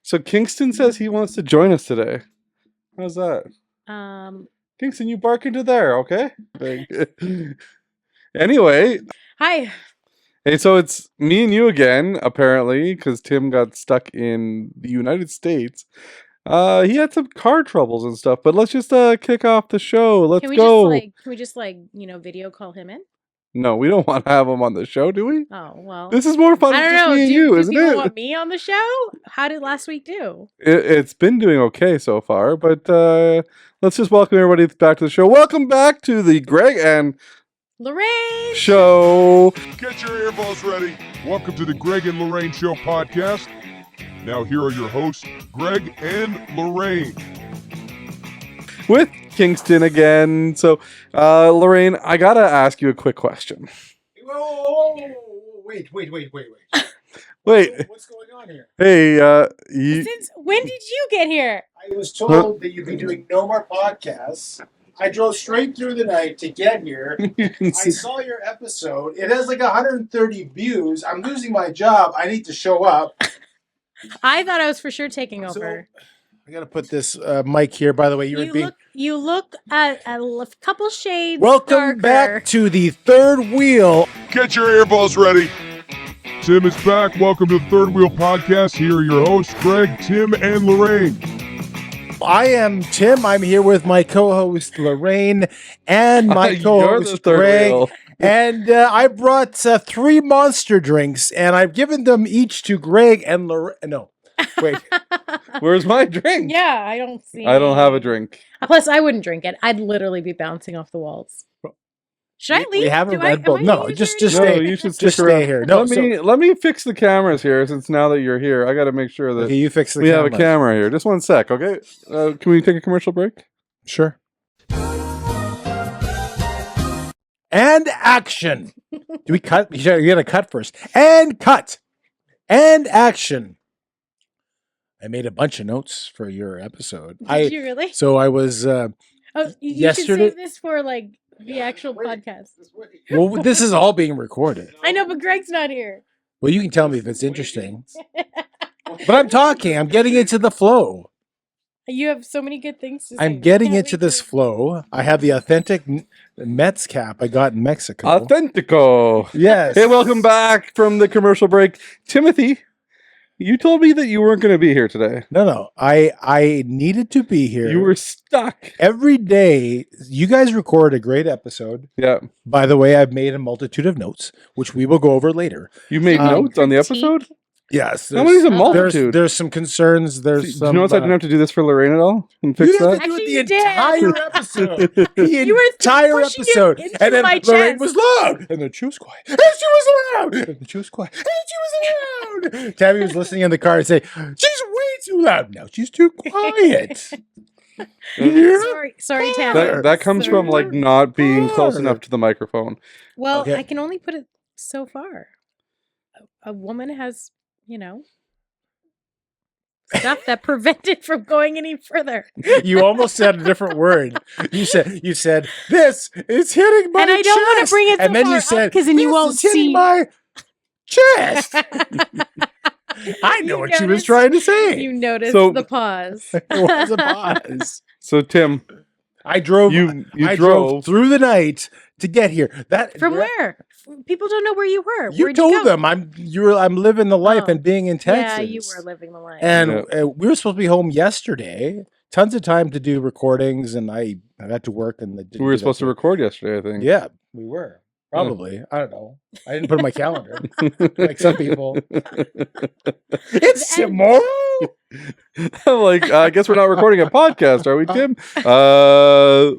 So Kingston says he wants to join us today. How's that? Kingston, you bark into there, okay? Anyway. Hi. Hey, so it's me and you again, apparently, because Tim got stuck in the United States. He had some car troubles and stuff, but let's just kick off the show. Let's go. Can we just video call him in? No, we don't want to have him on the show, do we? Oh, well. This is more fun than just me and you, isn't it? Do people want me on the show? How did last week do? It's been doing okay so far, but let's just welcome everybody back to the show. Welcome back to the Greg and Lorraine Show. Get your earballs ready. Welcome to the Greg and Lorraine Show podcast. Now here are your hosts, Greg and Lorraine. With Kingston again. So, Lorraine, I gotta ask you a quick question. Whoa. Wait. Wait. What's going on here? Hey, Since when did you get here? I was told that you'd be doing no more podcasts. I drove straight through the night to get here. I saw your episode. It has like 130 views. I'm losing my job. I need to show up. I thought I was for sure taking over. I gotta put this mic here. By the way, you look a couple shades. Welcome darker. back to the third wheel. Get your earballs ready. Tim is back. Welcome to the Third Wheel podcast. Here are your hosts, Greg, Tim, and Lorraine. I am Tim. I'm here with my co-host Lorraine and my co-host Greg. Wheel. And I brought 3 monster drinks, and I've given them each to Greg and Lorraine. No, wait. Where's my drink? Yeah, I don't see. I don't have a drink. Plus, I wouldn't drink it. I'd literally be bouncing off the walls. Should I leave? We have a Red Bull. No, just stay. No, you should stay here. No, let me fix the cameras here. Since now that you're here, I got to make sure that you fix the we have a camera here. Just one sec, okay? Can we take a commercial break? Sure. And action. Do we cut? You're gonna cut first. And cut. And action. I made a bunch of notes for your episode. Did you really? So I was. You yesterday. should save this for the actual podcast. Well, this is all being recorded. I know, but Greg's not here. Well, you can tell me if it's interesting. But I'm talking. I'm getting into the flow. You have so many good things to say. I'm getting into this flow. I have the authentic Mets cap I got in Mexico. Authentico. Yes. Hey, welcome back from the commercial break. Timothy, you told me that you weren't going to be here today. No. I needed to be here. You were stuck. Every day, you guys record a great episode. Yeah. By the way, I've made a multitude of notes, which we will go over later. You made notes on the episode? Yes. How many's a multitude? There's some concerns. There's some. Do you notice I didn't have to do this for Lorraine at all? And fix you that? Have to do Actually, it the you entire did. episode. You were entire pushing it episode. into And then my Lorraine chest. was loud. And then she was quiet. And she was loud. And then she was quiet. And she was loud. Tammy was listening in the car and say, she's way too loud. Now she's too quiet. Sorry, Tammy. That comes from not being close enough to the microphone. Well, Okay. I can only put it so far. A woman has, stuff that prevented from going any further. You almost said a different word. You said this is hitting my chest. And I don't want to bring it so and then far you said, because then you this won't is hitting see my chest. I know what she was trying to say. You noticed So- the pause. It was a pause. So, Tim, I drove. you I drove. through the night to get here. From where? People don't know where you were. You Where'd told go? them I'm living the life Oh. and being in Texas. Yeah, you were living the life. And we were supposed to be home yesterday. Tons of time to do recordings, and I had to work. And We were supposed to record yesterday, I think. Yeah, we were. Probably. I don't know. I didn't put it in my calendar. Like some people. It's tomorrow. I'm like, I guess we're not recording a podcast, are we, Tim?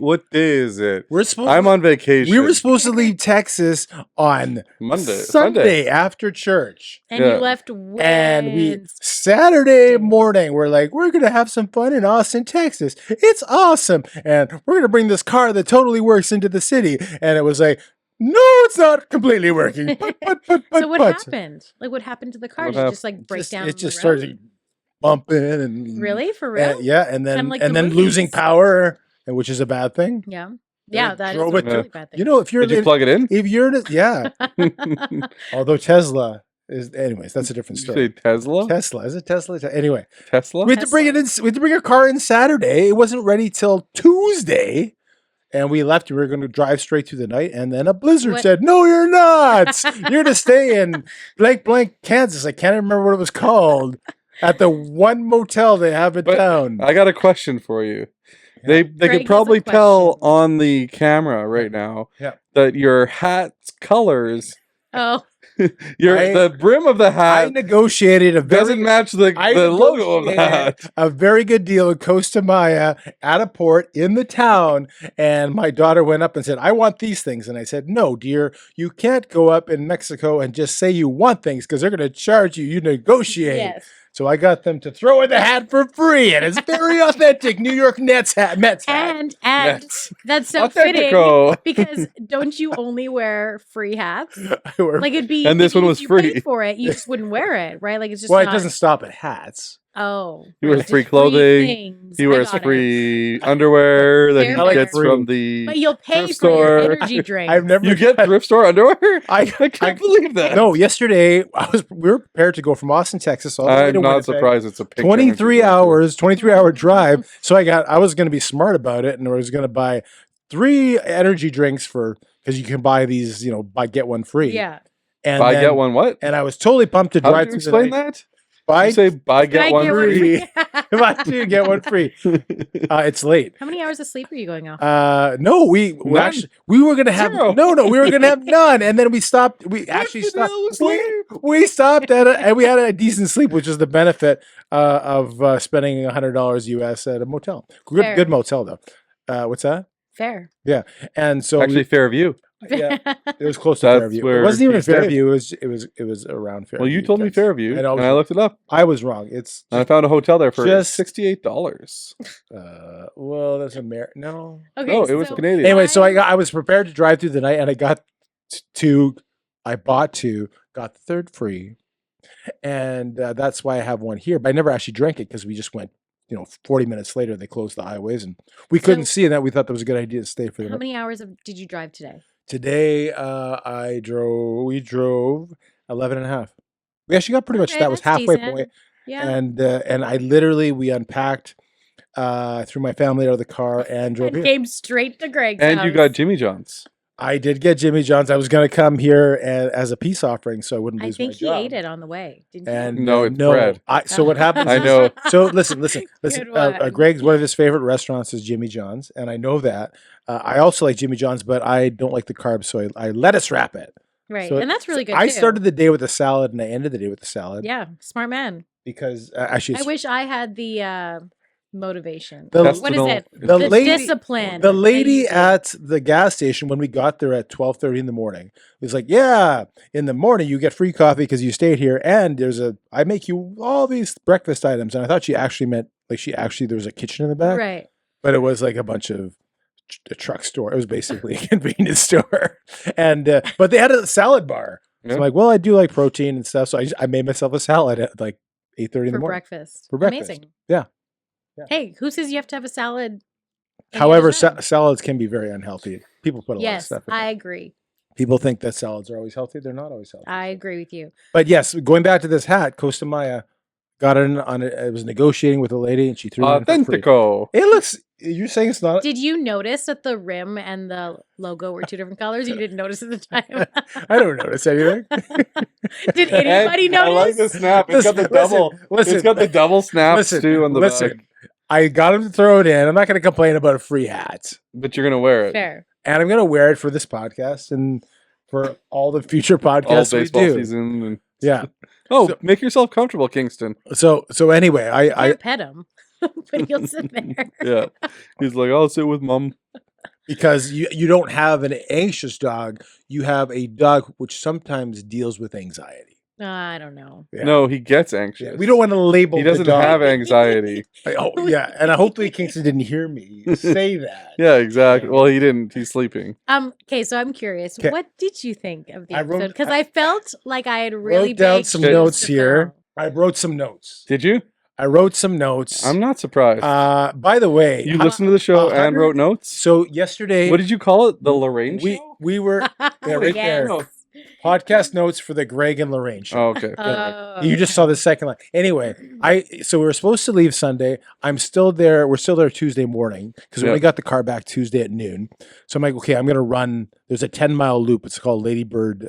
What day is it? I'm on vacation. We were supposed to leave Texas on Sunday after church. And you left Wednesday. And Saturday morning, we're like, we're going to have some fun in Austin, Texas. It's awesome. And we're going to bring this car that totally works into the city. And it was like, no, it's not completely working. But so what happened? Like, what happened to the car? Did it just break down? It just started bumping and really for real. Yeah, and then like and the then movies. losing power, which is a bad thing. Yeah, that is a drove it really bad thing. You know, if you're Did you plug it in? if you're yeah. Although Tesla Anyways, that's a different Did you story. say Tesla? Tesla. Is it Tesla? Anyway. Tesla? We had to bring it in. We had to bring our car in Saturday. It wasn't ready till Tuesday. And we left. We were going to drive straight through the night. And then a blizzard said, "No, you're not. You're to stay in blank, Kansas." I can't remember what it was called. At the one motel they have in town. I got a question for you. Yeah. They could probably tell on the camera right now that your hat's colors. Oh. The brim of the hat. I negotiated doesn't match the logo of the hat. A very good deal with Costa Maya at a port in the town, and my daughter went up and said, "I want these things," and I said, "No, dear, you can't go up in Mexico and just say you want things because they're going to charge you. You negotiate." Yes. So I got them to throw in the hat for free, and it's very authentic New York Mets hat. And that's so Authentico. fitting because don't you only wear free hats? Like it'd be, and this one was you free paid for it. You just wouldn't wear it, right? Like it's just it doesn't stop at hats. Oh, he wears free clothing. He wears free underwear that he gets from the. But you'll pay for store. your energy drink. You get thrift store underwear. I can't believe that. No, yesterday we were prepared to go from Austin, Texas. All the way to I'm not Winnipeg. surprised it's a pink 23 hours, 23-hour drive. So I was going to be smart about it, and I was going to buy 3 energy drinks because you can buy these, get one free. Yeah. And get one what? And I was totally pumped to drive. How did you explain that? You say get one free. Buy 2, get one free. It's late. How many hours of sleep are you going off? No, we were gonna have we were gonna have none, and then we stopped. We actually stopped. We stopped and we had a decent sleep, which is the benefit of spending $100 US at a motel. Good motel though. What's that? Fair. Yeah, and so actually Fairview. Yeah, it was close to Fairview. It wasn't even Fairview. It was around Fairview. Well, you told me Fairview, and I looked it up. I was wrong. I found a hotel there for just $68. Well, that's no. Okay, no, it was Canadian. Anyway, so I was prepared to drive through the night, and I got I bought 2, got the 3rd free, and that's why I have one here. But I never actually drank it because we just went. 40 minutes later, they closed the highways, and we couldn't see that. We thought that was a good idea to stay for the night. How many hours did you drive today? Today, we drove 11 and a half. We actually got pretty much, that was halfway point. Yeah. And we unpacked, threw my family out of the car and drove here. Came straight to Greg's And house. you got Jimmy John's. I did get Jimmy John's. I was going to come here as a peace offering so I wouldn't lose my job. I think he ate it on the way, didn't you? And no, it's bread. So what happens I know. So listen. Greg's, one of his favorite restaurants is Jimmy John's, and I know that. I also like Jimmy John's, but I don't like the carbs, so I lettuce wrap it. Right, so and that's really good, I too. started the day with a salad, and I ended the day with a salad. Yeah, smart man. Because actually... I wish I had the... motivation. What is it? The discipline. The lady at the gas station when we got there at 12:30 in the morning was like, "Yeah, in the morning you get free coffee because you stayed here, and I make you all these breakfast items." And I thought she actually meant there was a kitchen in the back, right? But it was like a bunch of a truck store. It was basically a convenience store, and but they had a salad bar. Yeah. So I'm like, well, I do like protein and stuff, so I made myself a salad at like 8:30 in the morning for breakfast. Amazing. Yeah. Hey, who says you have to have a salad? However, salads can be very unhealthy. People put a lot of stuff in I agree. People think that salads are always healthy. They're not always healthy. I agree with you. But yes, going back to this hat, Costa Maya got it on it. I was negotiating with a lady, and she threw it in for free. It looks. You're saying it's not. Did you notice that the rim and the logo were 2 different colors? You didn't notice at the time. I don't notice anything. Did anybody notice? I like the snap. It's got the double. It's got the double snaps too on the back. I got him to throw it in. I'm not going to complain about a free hat. But you're going to wear it. Fair. And I'm going to wear it for this podcast and for all the future podcasts all baseball we do. Season. And... Yeah. Make yourself comfortable, Kingston. So anyway, I pet him, but he'll sit there. Yeah. He's like, I'll sit with mom. Because you don't have an anxious dog. You have a dog which sometimes deals with anxiety. I don't know. Yeah. No, he gets anxious. Yeah, we don't want to label. He doesn't have anxiety. And hopefully Kingston didn't hear me say that. Yeah, exactly. Well, he didn't. He's sleeping. Okay, so I'm curious. What did you think of the episode? Because I felt like I had really wrote down some notes here. I wrote some notes. Did you? I wrote some notes. I'm not surprised. By the way, you listened to the show and wrote notes. So yesterday, what did you call it? The Lorraine show. We were right there. Podcast notes for the Greg and Lorraine show. Oh, okay. You just saw the second line. Anyway, so we were supposed to leave Sunday. I'm still there. We're still there Tuesday morning because we only got the car back Tuesday at noon. So I'm like, okay, I'm going to run. There's a 10-mile loop. It's called Ladybird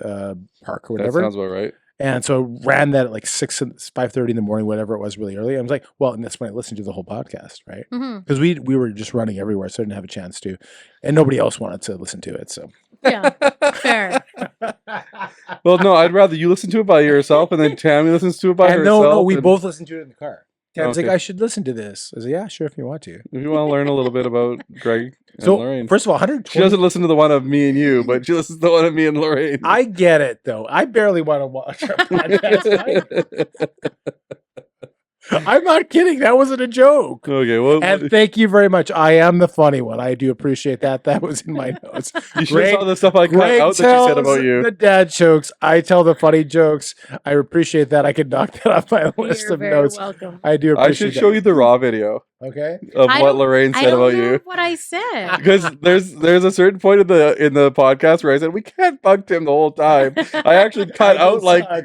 Park or whatever. That sounds about right. And so I ran that at like 5:30 in the morning, whatever it was, really early. I was like, well, and that's when I listened to the whole podcast, right? Because we were just running everywhere, so I didn't have a chance to, and nobody else wanted to listen to it. So Yeah, fair. Well, no, I'd rather you listen to it by yourself, and then Tammy listens to it by herself. No, we both listened to it in the car. Tammy's Okay. like, I should listen to this. I was like, yeah, sure, if you want to. If you want to learn a little bit about Greg and So Lorraine. first of all, 120. She doesn't listen to the one of me and you, but she listens to the one of me and Lorraine. I get it though. I barely want to watch our podcast. I'm not kidding. That wasn't a joke. Okay, well, And thank you very much. I am the funny one. I do appreciate that. That was in my notes. you should have saw the stuff I cut out that she said about tells you. the dad jokes. I tell the funny jokes. I appreciate that. I could knock that off my list You're of very notes. welcome. I do I appreciate should show you the raw video Okay. of I what don't- Lorraine I said don't about know you. what I said. Because there's a certain point in the podcast where I said we can't bug Tim the whole time. I actually cut out like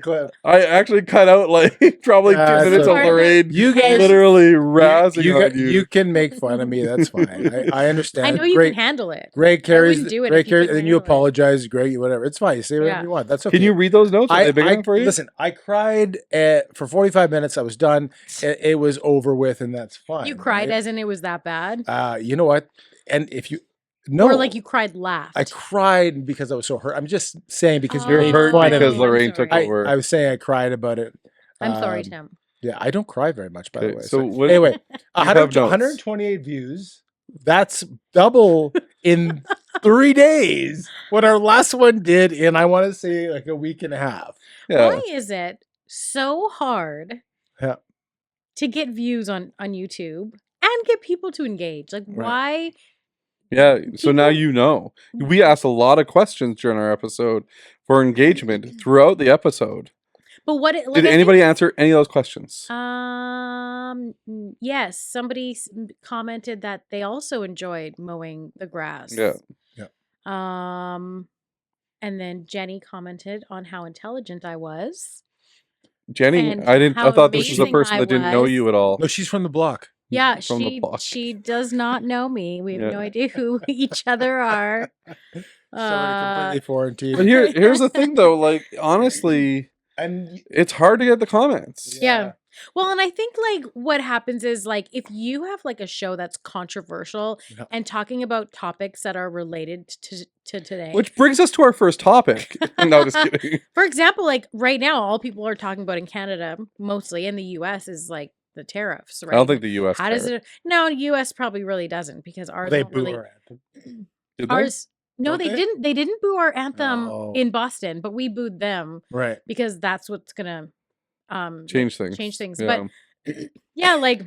probably 2 Yeah, minutes so- of Lorraine You guys literally razzing on you. You can make fun of me. That's fine. I understand. I know you Greg, can handle it. Greg carries. wouldn't do it Greg if you carries, couldn't and you handle it. apologize, Greg. Whatever. It's fine. You say whatever Yeah. you want. That's okay. Can you read those notes? Are they big enough for you? Listen, I cried for 45 minutes. I was done. It was over with, and that's fine. You cried right? as in it was that bad? You know what? And if you no, Or like you cried laughed? I cried because I was so hurt. I'm just saying because Oh, You're you made hurt fun of because me. Lorraine I'm took sorry. over. I was saying I cried about it. I'm sorry, Um, Tim. Yeah, I don't cry very much, by the Okay, way. so what- anyway, have 100, notes. 128 views. That's double in 3 days what our last one did in, I want to say, like a week and a half. yeah. Why is it so hard Yeah. to get views on YouTube and get people to engage? Like, Right. why? Yeah, so now People- you know. We asked a lot of questions during our episode for engagement throughout the episode. But what? Like, Did I think- anybody answer any of those questions? Yes. Somebody commented that they also enjoyed mowing the grass. Yeah. And then Jenny commented on how intelligent I was. Jenny, and I how thought this was a amazing person I that didn't know was. you at all. No, she's from the block. Yeah, From the block. she does not know me. We have Yeah. no idea who each other are. Somebody completely foreign to you. But here's the thing though, like honestly, And it's hard to get the comments. Yeah. Well, and I think like what happens is like if you have like a show that's controversial Yeah. and talking about topics that are related to today. Which brings us to our first topic. No, just kidding. For example, like right now, all people are talking about in Canada, mostly in the US, is like the tariffs, right? I don't think the US How does care. it? No, US probably really doesn't because ours they don't boo really. her anthem. Did they? Ours. No, Don't they they? didn't. They didn't boo our anthem Oh. in Boston, but we booed them Right. because that's what's gonna Change things. change things. Yeah. But yeah, like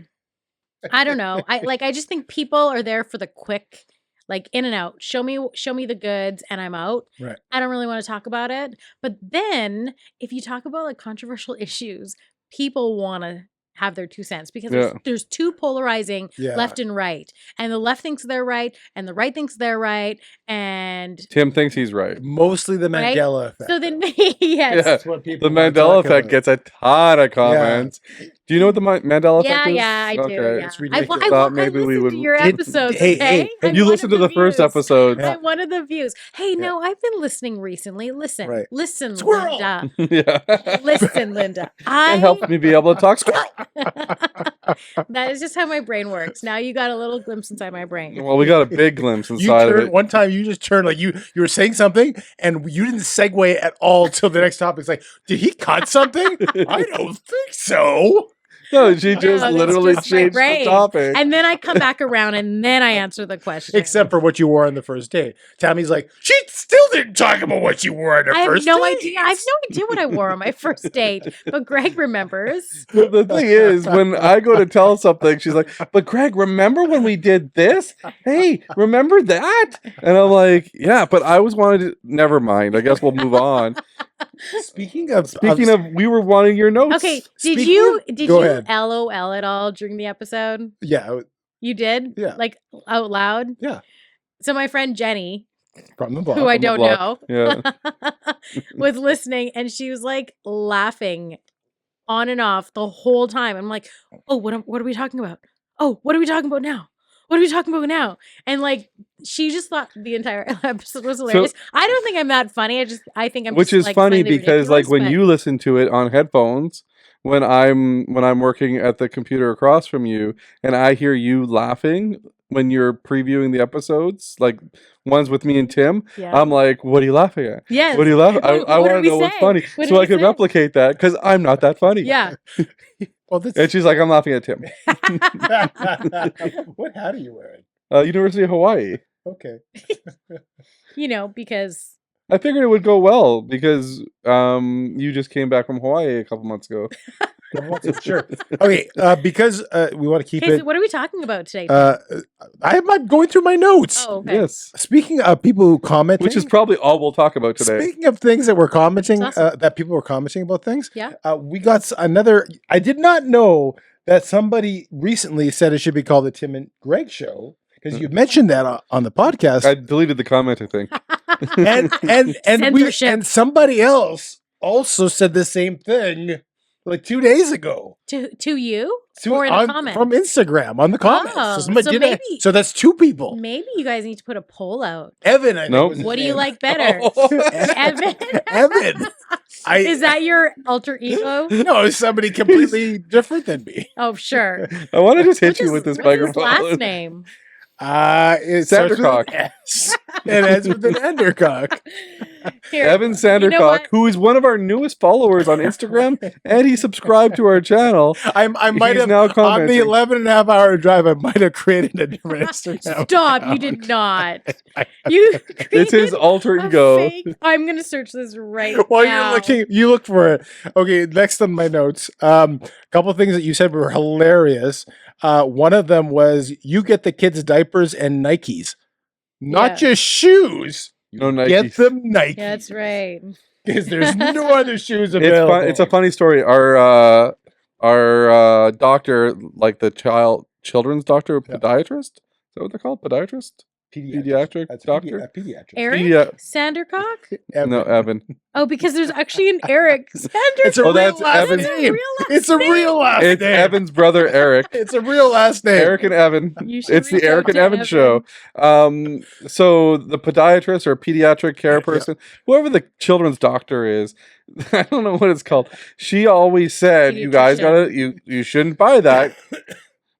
I don't know. I just think people are there for the quick, like in and out. Show me the goods and I'm out. Right. I don't really want to talk about it. But then if you talk about like controversial issues, people want to have their 2 cents because Yeah. there's too polarizing Yeah. left and right. And the left thinks they're right and the right thinks they're right. And Tim thinks he's right. Mostly the Right? Mandela effect. so then though. yes. Yeah. That's what people The want to Mandela talk effect about. gets a ton of comments. Do you know what the Mandela Yeah, effect is? yeah, I do. Okay. Yeah. It's I ridiculous. Thought maybe we listened would- to your Did- episodes. hey, Okay? hey, I'm You one listened to of the first views. episode. Yeah. I'm one of the views. Hey, Yeah. no, I've been listening recently. Listen, Right. listen, Squirrel! Linda. Yeah. Listen, Linda. It helps me be able to talk squirrel. That is just how my brain works. Now you got a little glimpse inside my brain. Well, we got a big glimpse You inside of turned it. one time. You just turned like you were saying something, and you didn't segue at all till the next topic. It's like, did he cut something? I don't think so. No, she just that's literally just my changed the brain. topic. And then I come back around and then I answer the question. Except for what you wore on the first date. Tammy's like, she still didn't talk about what you wore on her I have first no date. idea. I have no idea what I wore on my first date, but Greg remembers. The thing is, when I go to tell something, she's like, "But Greg, remember when we did this? Hey, remember that?" And I'm like, "Yeah, but I was wanted to." Never mind. I guess we'll move on. Speaking of We were wanting your notes. Okay, Speaking did go you ahead. LOL at all during the episode? yeah, You did? Yeah. Like out loud? Yeah. So my friend Jenny From the block. who I From the don't know, block. was listening, and she was like laughing on and off the whole time. I'm like, oh, what are we talking about? Oh, what are we talking about now? What are we talking about now? And like, she just thought the entire episode was hilarious. I don't think I'm that funny. I think I'm Which just, is like, funny slightly because like ridiculous, when but- you listen to it on headphones, when I'm working at the computer across from you and I hear you laughing when you're previewing the episodes, like ones with me and Tim, yeah. I'm like, what are you laughing at? Yes. What are you laughing? I What want did to we know what's say? funny What so did I we can say? replicate that because I'm not that funny. Yeah. Well, this And she's like, I'm laughing at Tim. what hat are you wearing? University of Hawaii. Okay. Because I figured it would go well because you just came back from Hawaii a couple months ago. Sure. Okay, because we want to keep okay, it. so what are we talking about today? Tim? I'm going through my notes. Oh, okay. Yes. Speaking of people who commenting, Which is probably all we'll talk about today. speaking of things that were commenting, That's awesome. that people were commenting about things. Yeah. We got another. I did not know that somebody recently said it should be called the Tim and Greg Show because you mentioned that on the podcast. I deleted the comment, I think. and Censorship. and somebody else also said the same thing like 2 days ago. To you? So Or in the comments? from Instagram on the comments. Oh, somebody so did that. maybe- So that's two people. Maybe you guys need to put a poll out. Evan, I think Nope. was his What do you name. like better? Evan? Evan. Is that your alter ego? No, it's somebody completely different than me. Oh, sure. I want to just hit What's you his- with this what's his microphone. last name? It starts with an Sandercock. S. It ends with an Endercock. Here, Evan Sandercock, you know what? who is one of our newest followers on Instagram, and he subscribed to our channel. I might He's have, now on the commenting. 11 and a half hour drive, I might have created a different Instagram. Stop! You did not. You. It's his created alter a ego. fake- I'm gonna search this right While now. you're looking, you look for it. Okay, next on my notes, a couple of things that you said were hilarious. One of them was you get the kids diapers and Nikes, not Yeah. just shoes. No Nikes. Get them Nikes. Yeah, that's right. Because there's no other shoes available. It's a funny story. Our doctor, like the children's doctor, Yeah. podiatrist. Is that what they're called? Podiatrist? Pediatric That's doctor? a pediatric. Eric Pedia- Sandercock? Evan. No, Evan. Oh, because there's actually an Eric Sandercock. It's a Oh, real that's last Evan's- name. real last It's a real last It's name. Evan's brother, Eric. It's a real last name. Eric and Evan. You should It's the reach out Eric and to Evan show. So the podiatrist or pediatric care person, whoever the children's doctor is, I don't know what it's called. She always said, "You guys Pediatrician. you shouldn't buy that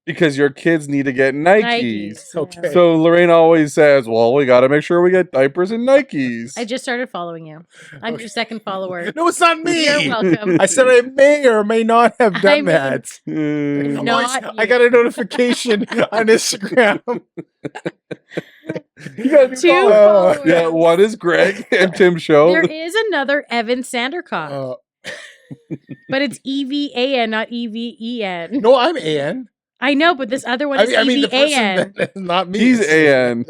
because your kids need to get Nikes." Okay. So Lorraine always says, "Well, we got to make sure we get diapers and Nikes." I just started following you. I'm your second follower. No, it's not me. You're welcome. I said I may or may not have done I mean- that. Mm. Not I got a notification on Instagram. You gotta Two follow- followers. Yeah, one is Greg and Tim Show. There is another Evan Sandercock, Uh, but it's EVAN, not EVEN. no, I'm An. I know, but this other one is I mean, the EVAN. person that is not me. He's An.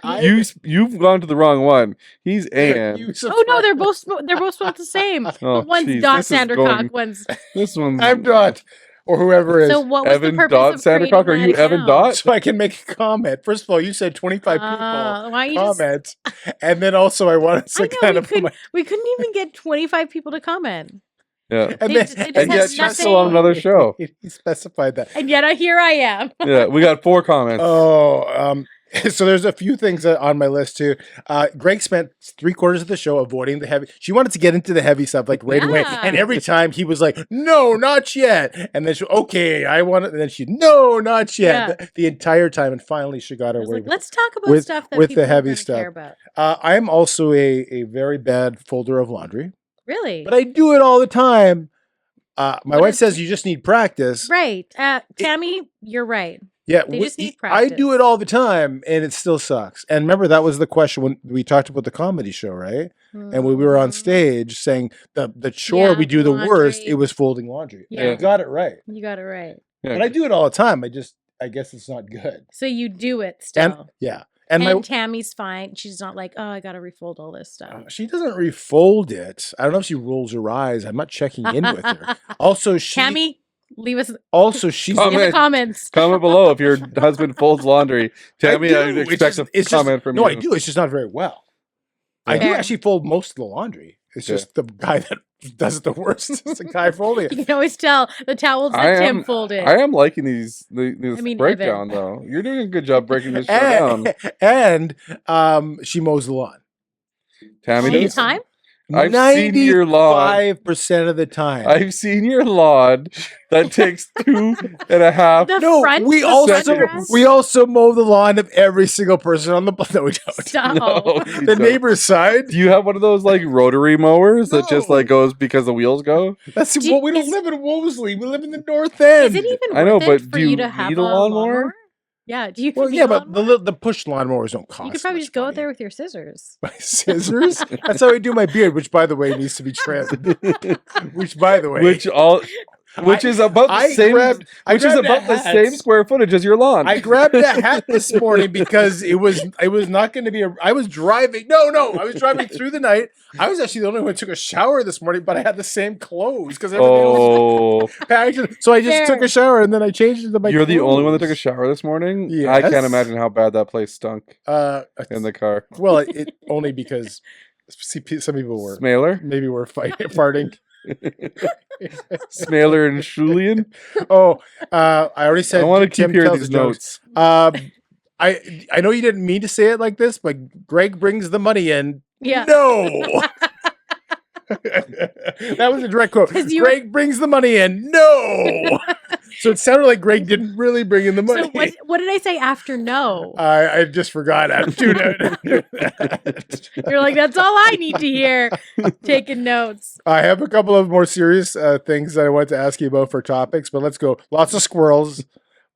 I- You've gone to the wrong one. He's An. You Oh no, they're both spelled the same. Oh, But one's jeez, Dot this is Sandercock, going- one's. This one's I'm Dot, or whoever is. So what was Evan the purpose Dot of Sandercock. Are creating you that Evan account? Dot? so I can make a comment. First of all, you said 25 people Why you just? comment, and then also I wanted to I know kind we of put could. my, We couldn't even get 25 people to comment, Yeah. and, It then, just- it And just yet has you're still on nothing. another show. He specified that. and yet here I am. Yeah, we got 4 comments. Oh, so there's a few things on my list too. Greg spent 3/4 of the show avoiding the heavy. She wanted to get into the heavy stuff like right away, Yeah. and every time he was like, "No, not yet," and then she, "Okay, I want it," and then she, "No, not yet." The entire time, and finally she got I her was way. like, let's talk about with- stuff that with the people heavy are gonna stuff. care about. I am also a very bad folder of laundry, Really? but I do it all the time. My What wife is- says you just need practice. Right. Tammy, you're right. Yeah, They just need I do practice. it all the time, and it still sucks. And remember, that was the question when we talked about the comedy show, right? And when we were on Mhm. stage saying the chore Yeah, we do the worst, laundry. it was folding laundry. Yeah. You got it right. You got it right. Yeah. But I do it all the time. I guess it's not good. So you do it And still. yeah, And, and my Tammy's fine. She's not like, oh, I got to refold all this stuff. she doesn't refold it. I don't know if she rolls her eyes. I'm not checking in with her. Also, Tammy, Leave us Also, she's in the Comment. comments. Comment below if your husband folds laundry. Tammy, I do. expect a comment from you. No, I do. It's just not very well. I do Fair. actually fold most of the laundry. It's Yeah. just the guy that does it the worst is the guy folding You it. can always tell the towels that Tim folded. I am liking this mean, breakdown, though. You're doing a good job breaking this show down. And she mows the lawn. Tammy, All the does- time? I've seen your lawn. 5% of the time. I've seen your lawn. That takes 2.5. The No, front, we the also grass? we also mow the lawn of every single person on the no, we don't. Stop. No, you The don't. neighbor's side. Do you have one of those like rotary mowers that just No. like goes because the wheels go? That's Do- what we don't is- live in Wolseley. We live in the North End. Is it even I know, worth it but for do you you to have need a lawnmower? Yeah. Do you? Well, need yeah, a but lawnmower? the push lawnmowers don't cost. You could probably much just go out money. there with your scissors. My scissors. That's how I do my beard, which, by the way, needs to be trimmed. Which, by the way, Which is about the same. I Which is grabbed about a the hat. same square footage as your lawn. I grabbed a hat this morning because it was not going to be I was driving. No, I was driving through the night. I was actually the only one who took a shower this morning, but I had the same clothes because everything else Oh, packed. So I just Fair. took a shower and then I changed into my. you're the only one that took a clothes. shower this morning. I Yes. can't imagine how bad that place stunk in the car. Well, it only because some people were Smaler, maybe were farting. Smaler, and Schulian. Oh, I already said. I want to keep Tim hearing tells these the jokes. notes. I know you didn't mean to say it like this, but Greg brings the money in. Yeah. No. That was a direct quote. 'Cause you Greg brings the money in. No. So it sounded like Greg didn't really bring in the money. So what did I say after no? I just forgot. I'm doing it. You're like, that's all I need to hear. Taking notes. I have a couple of more serious things that I want to ask you about for topics, but let's go. Lots of squirrels.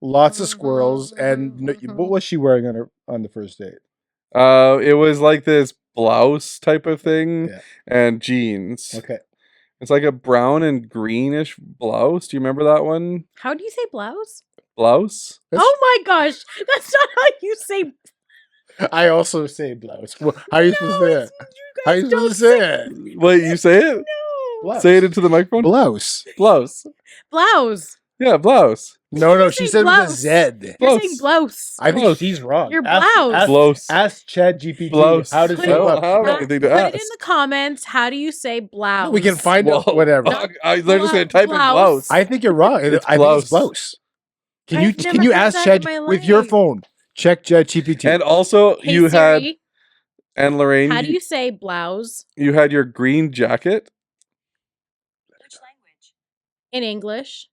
And what was she wearing on the first date? It was like this blouse type of thing Yeah. and jeans. Okay. It's like a brown and greenish blouse. Do you remember that one? How do you say blouse? Blouse? Oh my gosh. That's not how you say. I also say blouse. How are you supposed to say it? How are you supposed to don't say it? Wait, you say it? Blouse. Say it into the microphone? Blouse. Blouse. Blouse. Yeah, blouse. No, You she say said with a blouse. Z. You're Blouse. saying blouse. I think Blouse. she's wrong. Your Ask- blouse. Ask, Blouse. ask ChatGPT. Blouse. How to Put say I it- don't blouse. have anything to Put ask. it in the comments. How do you say blouse? We can find Well, out whatever. they're just going to type in Blouse. blouse. I think you're wrong. It's I think blouse. it's blouse. Can I've you never heard ask that Chat in my with your life. phone? Check ChatGPT. And also, Hey, you had, Siri, and Lorraine, how do you say blouse you had your green jacket. Which language? in English?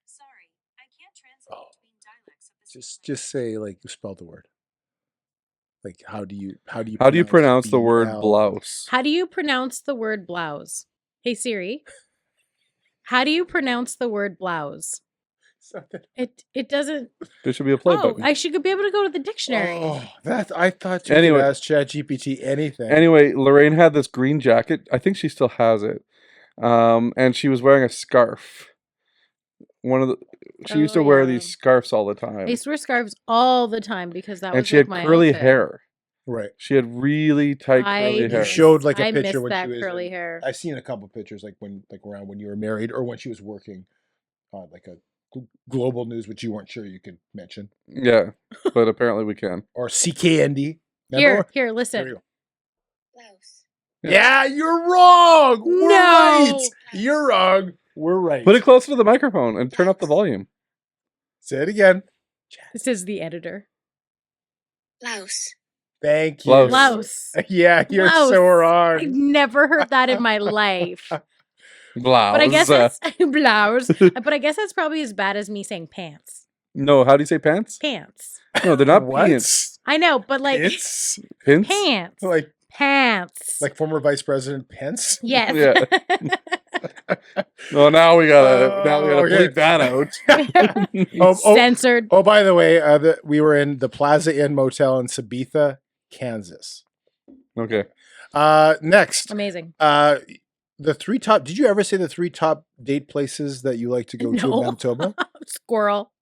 Sorry, I can't translate Oh. between dialects of the same just say like spell the word. Like how do you How do you pronounce the word BL? blouse? How do you pronounce the word blouse? Hey Siri, how do you pronounce the word blouse? Something. It doesn't. There should be a play Oh, button. I should be able to go to the dictionary. Oh, that I thought you Anyway. could ask ChatGPT anything. Anyway, Lorraine had this green jacket. I think she still has it. And she was wearing a scarf. She used to Oh, wear yeah. these scarves all the time. I used to wear scarves all the time because that And was she like had my curly outfit. hair. Right. She had really tight curly I hair. You showed like a I picture missed when that she was curly in- hair. I've seen a couple pictures around when you were married or when she was working on like a global news, which you weren't sure you could mention, Yeah, but apparently we can. or CKND. Here, There you listen. go. blouse. Yeah, you're wrong. We're No. right. You're wrong. We're right. Put it closer to the microphone and turn up the volume. Say it again. This is the editor. Blouse. Thank you. Blouse. Blouse. Yeah, you're so Blouse. wrong. I've never heard that in my life. Blouse. But I guess that's blouse. But I guess that's probably as bad as me saying pants. No, how do you say pants? Pants. No, they're not What? pants. I know, but like It's Pants? pants. like Pants. former Vice President Pence. Yes. Well, now we gotta okay. bleep that out. Oh, Censored. oh, by the way, we were in the Plaza Inn Motel in Sabetha, Kansas. Okay. Next, Amazing. the three top. Did you ever say the three top date places that you like to go to in No. Manitoba? Squirrel.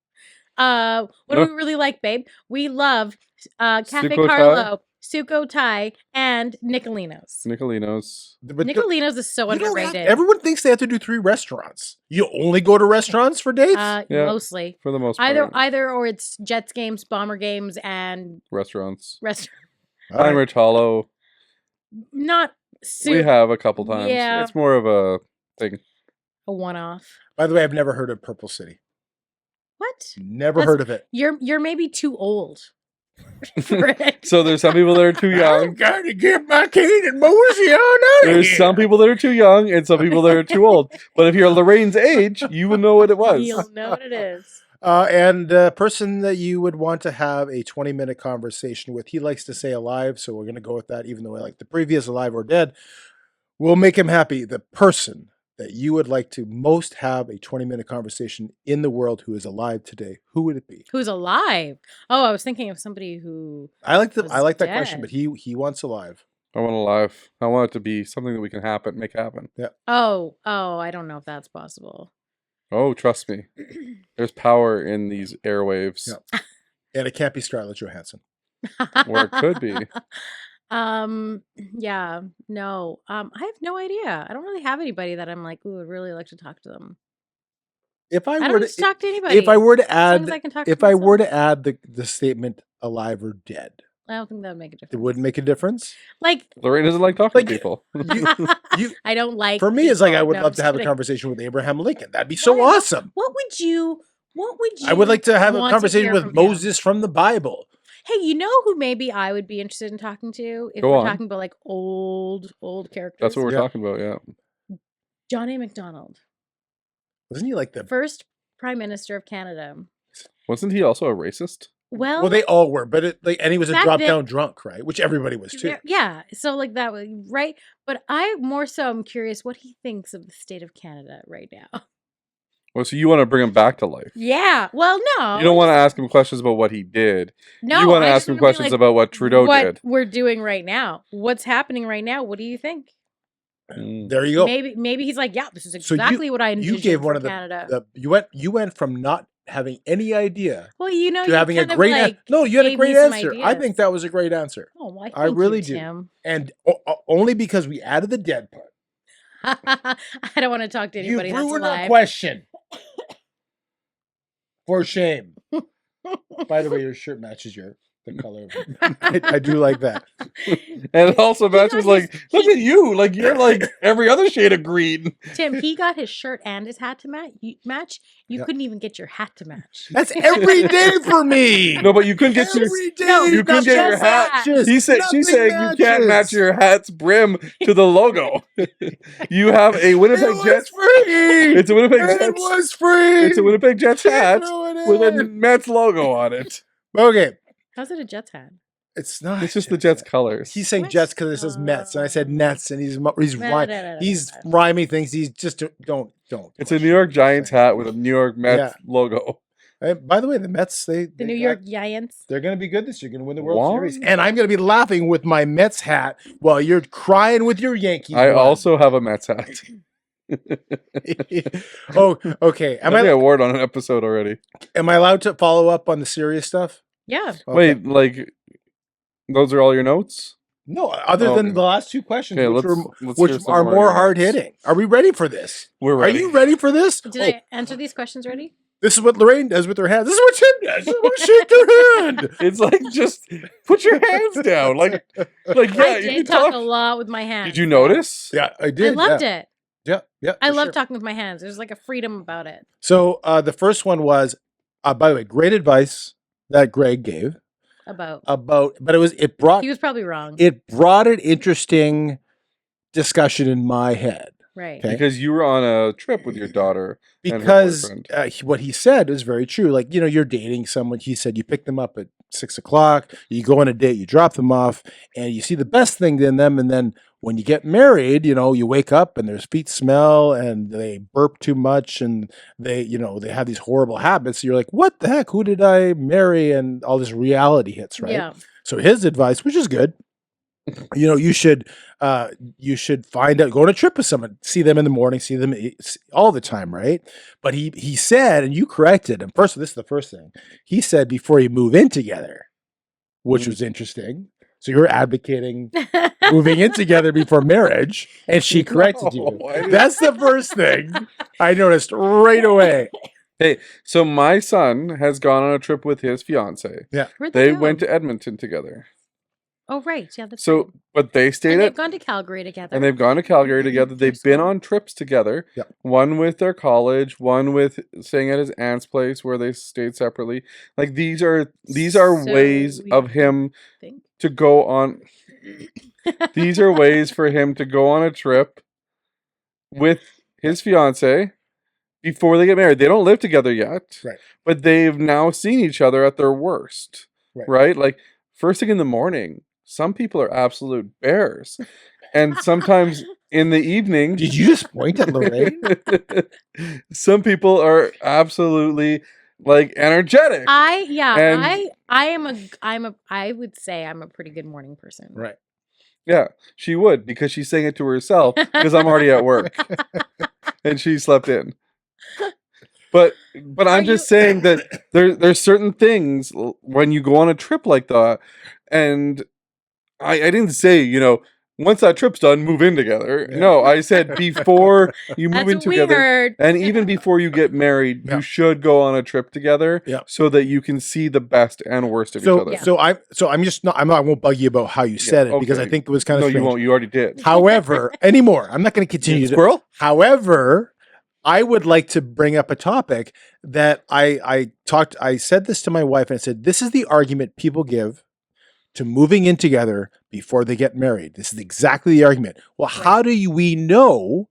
What do No. we really like, babe? We love Cafe Succotash? Carlo, Sukhothai, and Nicolinos. But Nicolinos is so you don't have- underrated. everyone thinks they have to do 3 restaurants. You only go to restaurants for dates? Yeah. Mostly. For the most part. Either or it's Jets games, Bomber games, and Restaurants. All right. Heinrich Hollow. Not We have a couple times. Yeah. It's more of a thing. a one-off. By the way, I've never heard of Purple City. What? Never That's- heard of it. You're maybe too old for it. So there's some people that are too young. got to get my cane and mosey on out There's some people that are too young and some people that are too old. But if you're Lorraine's age, you would know what it was. You'll know what it is. And a person that you would want to have a 20-minute conversation with. He likes to say alive, so we're going to go with that, even though I like the previous alive or dead. We'll make him happy. The person that you would like to most have a 20-minute conversation in the world who is alive today, who would it be? Who's alive? Oh, I was thinking of somebody who. I like was that question, dead. but he wants alive. I want alive. I want it to be something that we can make happen. Oh, I don't know if that's possible. Oh, trust me. There's power in these airwaves. Yeah. And it can't be Scarlett Johansson. Or it could be. Yeah, no. I have no idea. I don't really have anybody that I'm like, ooh, I'd really like to talk to them. If I I were don't to talk to anybody. if I were to as long as add I can talk to if I were myself. to add the statement alive or dead, I don't think that would make a difference. it wouldn't make a difference. Like, Lorraine doesn't like talking Like, to people. You I don't like. for me, it's like I people. would No, love I'm to have a kidding. conversation with Abraham Lincoln. That'd be so Why? awesome. What would you? I would like to have a want conversation hear with from him? Moses from the Bible. Hey, you know who maybe I would be interested in talking to if Go we're on. talking about like old characters? That's what we're Yeah. talking about, yeah. John A. MacDonald, Wasn't he like the? first Prime Minister of Canada. Wasn't he also a racist? Well, They all were, but and he was a Back drop then- down drunk, right? Which everybody was too. yeah. So like that was right. But I more so am curious what he thinks of the state of Canada right now. Well, so you want to bring him back to life. Yeah. Well, no. You don't want to ask him questions about what he did. No. You want to I ask just him wanna be questions like, about what Trudeau what did. we're doing right now. What's happening right now? What do you think? Mm. There you go. Maybe he's like, yeah, this is So you- exactly what I envisioned You gave one for of the, Canada. you went from not having any idea Well, you know, to you having a kind of, great like, no. You had a gave great me some answer. I think ideas. that was a great answer, Oh, why? I Thank really you, do. Tim. and only because we added the dead part. I don't want to talk to You anybody that's ruined our alive. question. For shame. By the way, your shirt matches the color. Of I do like that. And also, Match got was like, his- look at you. Like, you're like every other shade of green. Tim, he got his shirt and his hat to match. You Yeah. couldn't even get your hat to match. That's every day for me. No, but you couldn't get your... Every day. No, You couldn't not get your just hat. that. Just She's nothing saying you can't match matches. your hat's brim to the logo. You have a It Winnipeg was Jets... free. It's a Winnipeg And it Jets... was free. It's a Winnipeg Jets hat Throw it with a in. Mets logo on it. Okay, How's it a Jets hat? it's not. It's just the Jets colors. He's saying What? Jets because it says Mets, and I said Nets, and he's rhyming things. He's just don't. It's a New York Giants hat with a New York Mets Yeah. logo. By the way, the Mets The New York Giants. they're going to be good this year. Going to win the World What? Series, and I'm going to be laughing with my Mets hat while you're crying with your Yankees. I one. also have a Mets hat. Oh, okay. I think I wore it on an episode already. Am I allowed to follow up on the serious stuff? Yeah. Okay. Wait, like, those are all your notes? No, other Oh, than okay. the last two questions, Okay, which let's which hear some are more of more your hard notes. hitting. Are we ready for this? We're Are ready. you ready for this? Did I answer these questions already? This is what Lorraine does with her hand. This is what Tim does. This is what shake your hand. It's like, just put your hands down. Like yeah, I you can did talk talk. a lot with my hands. Did you notice? Yeah, I I did. loved yeah. it. Yeah, I for love sure. talking with my hands. There's like a freedom about it. So the first one was, by the way, great advice that Greg gave About but it brought he was probably wrong. an interesting discussion in my head. Right. Okay. Because you were on a trip with your daughter. and her Because boyfriend. what he said is very true. Like, you're dating someone. He said you pick them up at 6:00, you go on a date, you drop them off, and you see the best thing in them. And then when you get married, you wake up and their feet smell and they burp too much and they have these horrible habits. You're like, what the heck? Who did I marry? And all this reality hits, right? Yeah. So his advice, which is good, you should find out, go on a trip with someone, see them in the morning, see them all the time, right? But he said, and you corrected him. First, this is the first thing he said before you move in together, which was interesting. So you're advocating moving in together before marriage, and she corrected you. That's the first thing I noticed right away. Hey, so my son has gone on a trip with his fiance. Yeah. Where'd They go? went to Edmonton together. Oh, right. Yeah, that's So, right. but they stayed And they've at, gone to Calgary together. and they've gone to Calgary together. They've been on trips together. Yeah. One with their college, one with staying at his aunt's place where they stayed separately. Like these are So ways we of him think. to go on. These are ways for him to go on a trip with his fiance before they get married. They don't live together yet, Right. but they've now seen each other at their worst, right? Like first thing in the morning, some people are absolute bears, and sometimes in the evening. Did you just point at Lorraine? Some people are absolutely like energetic. I would say I'm a pretty good morning person. Right. Yeah, she would, because she's saying it to herself, because I'm already at work and she slept in. But I'm just saying that there's certain things when you go on a trip like that, and I didn't say, once that trip's done, move in together. Yeah. No, I said before you move in That's what we together, heard. and even before you get married, Yeah. you should go on a trip together, Yeah. so that you can see the best and worst of each So, other. I won't bug you about how you said it, because I okay. think it was kind of No, strange. you won't. You already did. However, anymore, I'm not going to continue. Squirrel? However, I would like to bring up a topic that I said this to my wife, and I said, this is the argument people give to moving in together before they get married. This is exactly the argument. Well, how do we know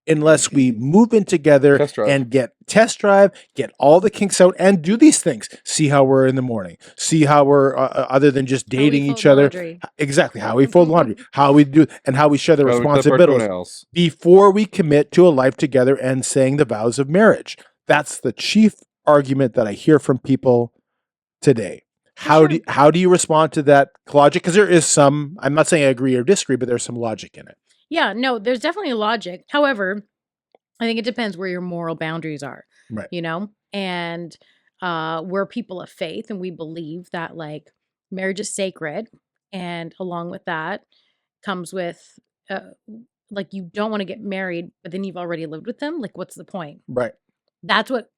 unless we move in together Test drive. and get all the kinks out and do these things? See how we're in the morning. See how we're, other than just dating each other. Laundry. Exactly. How we fold laundry, how we do, and how we share the How we clip our responsibilities toenails. before we commit to a life together and saying the vows of marriage. That's the chief argument that I hear from people today. How do you respond to that logic? Because there is some, I'm not saying I agree or disagree, but there's some logic in it. Yeah, no, there's definitely logic. However, I think it depends where your moral boundaries are. Right. And we're people of faith, and we believe that like marriage is sacred, and along with that comes with like you don't want to get married, but then you've already lived with them. Like, what's the point? Right. That's what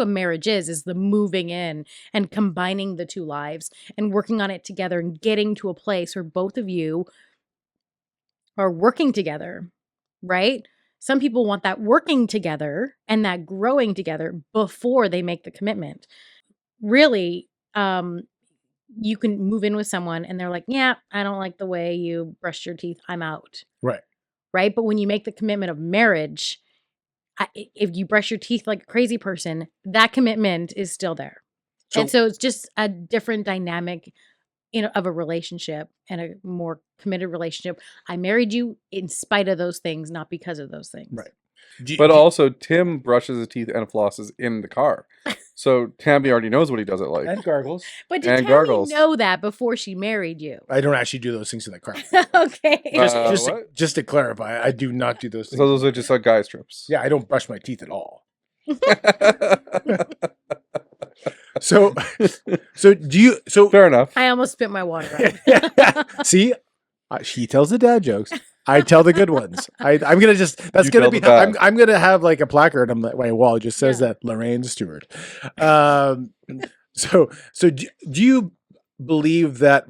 marriage is the moving in and combining the two lives and working on it together and getting to a place where both of you are working together, right? Some people want that working together and that growing together before they make the commitment. Really, you can move in with someone and they're like, yeah, I don't like the way you brushed your teeth. I'm out. Right. Right. But when you make the commitment of marriage, if you brush your teeth like a crazy person, that commitment is still there. And so it's just a different dynamic of a relationship and a more committed relationship. I married you in spite of those things, not because of those things. Right. But also, Tim brushes his teeth and flosses in the car. So Tammy already knows what he doesn't like. And gargles. But did And Tammy gargles. know that before she married you? I don't actually do those things in the car. Okay. What? Just to clarify, I do not do those things. So those are just like guys' trips. Yeah, I don't brush my teeth at all. So do you? So Fair enough. I almost spit my water out. see, she tells the dad jokes. I tell the good ones. I'm gonna just. That's You gonna tell be. the bad. I'm gonna have like a placard on my wall. It just says that Lorraine Stewart. So do you believe that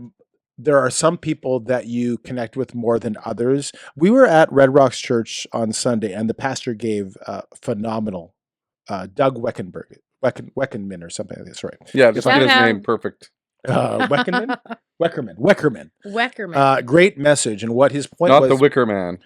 there are some people that you connect with more than others? We were at Red Rocks Church on Sunday, and the pastor gave phenomenal Doug Weckenman or something like this, right? Yeah, just get his Shout name out. perfect. Weckerman. Great message, and what his point Not was. the Wicker Man,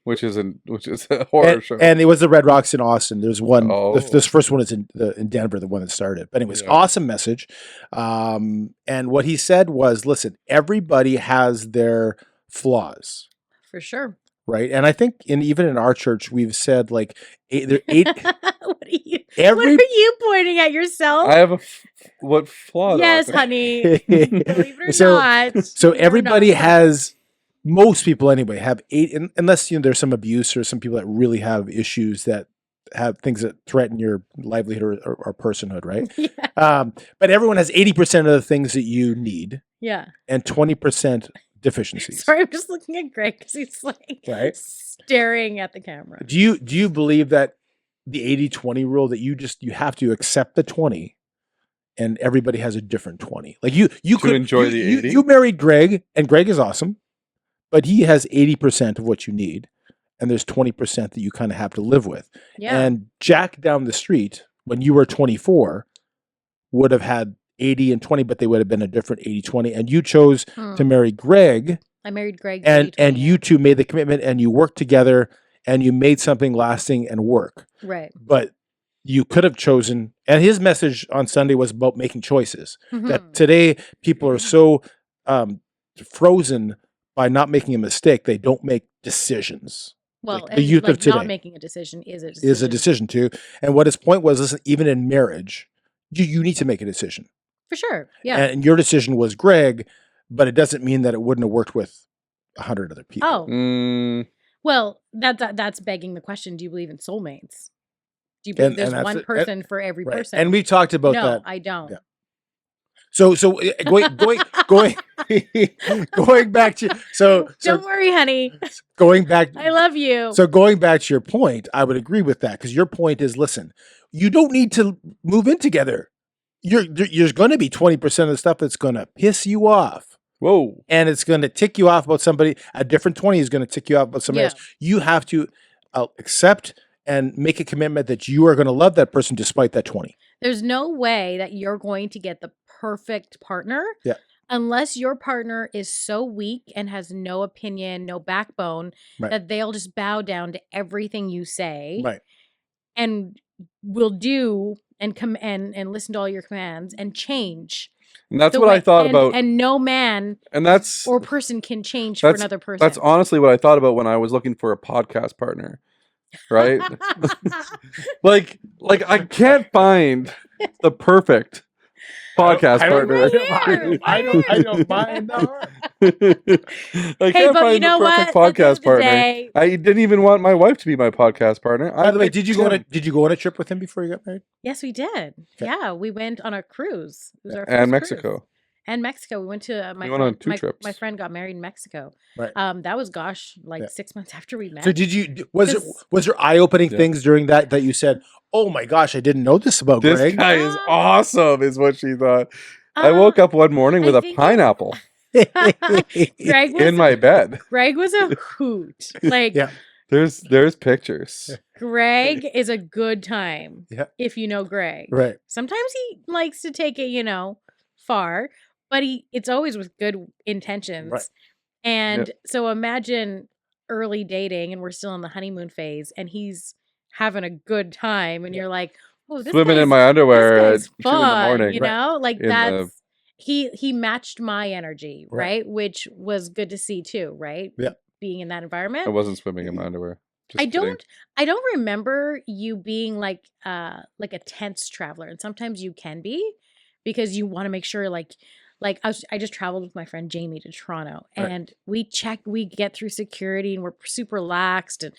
which is a horror show. And it was the Red Rocks in Austin. There's one. Oh. This first one is in Denver, the one that started. But anyways, Yeah. awesome message. And what he said was, listen, everybody has their flaws, For sure. right? And I think even in our church, we've said like eight. What are you Every- what are you pointing at yourself? I have what flaw? do I Yes, think? honey. Believe it or So- not. So Believe it or everybody not. has, most people anyway, have unless there's some abuse or some people that really have issues that have things that threaten your livelihood or personhood, right? Yeah. But everyone has 80% of the things that you need Yeah. and 20% deficiencies. Sorry, I'm just looking at Greg because he's like Right. staring at the camera. Do you believe that the 80-20 rule, that you have to accept the 20 and everybody has a different 20? Like you could enjoy the 80? You married Greg, and Greg is awesome, but he has 80% of what you need, and there's 20% that you kind of have to live with. Yeah. And Jack down the street, when you were 24, would have had 80 and 20, but they would have been a different 80-20. And you chose to marry Greg. I married Greg. And you two made the commitment, and you worked together, and you made something lasting and work. Right. But you could have chosen, and his message on Sunday was about making choices. Mm-hmm. That today people are so frozen by not making a mistake, they don't make decisions. Well, the youth of today not making a decision is a decision. Is a decision too. And what his point was, listen, even in marriage, you need to make a decision. For sure. Yeah. And your decision was Greg, but it doesn't mean that it wouldn't have worked with 100 other people. Oh. Well, that's begging the question, do you believe in soulmates? Do you believe there's one person for every person? And we talked about that. No, I don't. Yeah. So going back to don't worry, honey. Going back, I love you. So going back to your point, I would agree with that, because your point is, listen, you don't need to move in together. There's going to be 20% of the stuff that's going to piss you off. Whoa. And it's going to tick you off about somebody. A different 20 is going to tick you off about somebody else. You have to accept and make a commitment that you are going to love that person despite that 20. There's no way that you're going to get the perfect partner unless your partner is so weak and has no opinion, no backbone, that they'll just bow down to everything you say, and will do and listen to all your commands and change. And that's what I thought about. And no man or person can change for another person. That's honestly what I thought about when I was looking for a podcast partner. Right? like I can't find the perfect podcast partner. I don't mind. I can't find the perfect podcast partner. I didn't even want my wife to be my podcast partner. By the way, did you go on a trip with him before you got married? Yes, we did. Okay. Yeah, we went on a cruise. It was our first Mexico. Cruise. And Mexico. We went to went on 2 trips. My friend got married in Mexico. Right. That was 6 months after we met. So was there eye-opening things during that you said, "Oh my gosh, I didn't know this about Greg. This guy is awesome," is what she thought. I woke up one morning with a pineapple Greg was in my bed. Greg was a hoot. Like there's pictures. Greg is a good time. If you know Greg. Right. Sometimes he likes to take it, far. But it's always with good intentions. Right. And so imagine early dating and we're still in the honeymoon phase and he's having a good time and you're like, oh, this swimming in my underwear at 2 in the morning. You know, like that's he matched my energy, right? Which was good to see too, right? Yeah. Being in that environment. I wasn't swimming in my underwear. I don't remember you being like a tense traveler, and sometimes you can be because you want to make sure like I just traveled with my friend Jamie to Toronto, and we get through security and we're super relaxed and